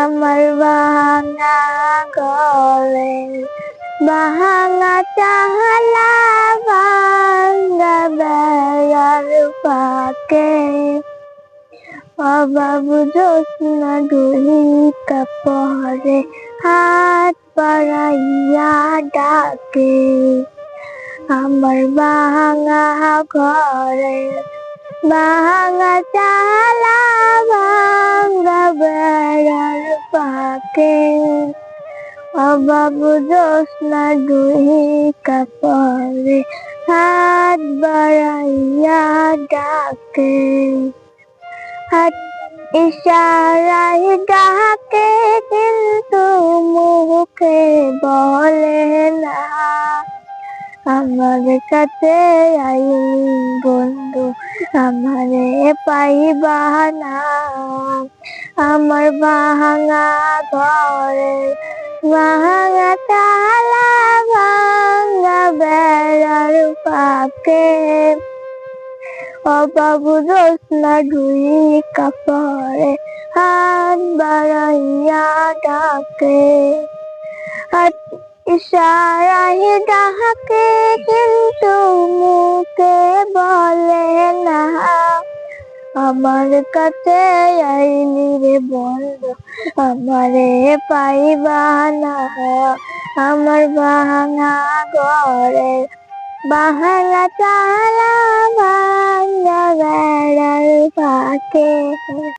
আমার ভাঙা ঘরের ভাঙা চালা, ভাঙা বেড়ার ফাঁকে অভাব জোৎস্না ঢুইকা পড়ে, হাত বাড়াইয়া ডাকে। আমার ভাঙা ঘরের ভাঙা চালা, ভাঙা বেড়ার ফাঁকে অভাব জোৎস্না ঢুইকা পড়ে, হাত বাড়াইয়া ডাকে। হাত ইশারায় ডাকে কিন্তু মুখে বলে না, আমার কাছে আইলি বন্ধু আমারে পাইবা না। আমার ভাঙা ঘরের ভাঙা তালা, ভাঙা বেড়ার ফাঁকে অভাব জোৎস্না ঢুইকা পড়ে, হাত বাড়াইয়া ডাকে। হাত ইশারায় ডাকে কিন্তু মুখে বলে না, আমার কাছে আইলি রে বন্ধু আমারে পাইবা না। আমার ভাঙা ঘরের ভাঙা চালা, ভাঙা বেড়ার ফাঁকে।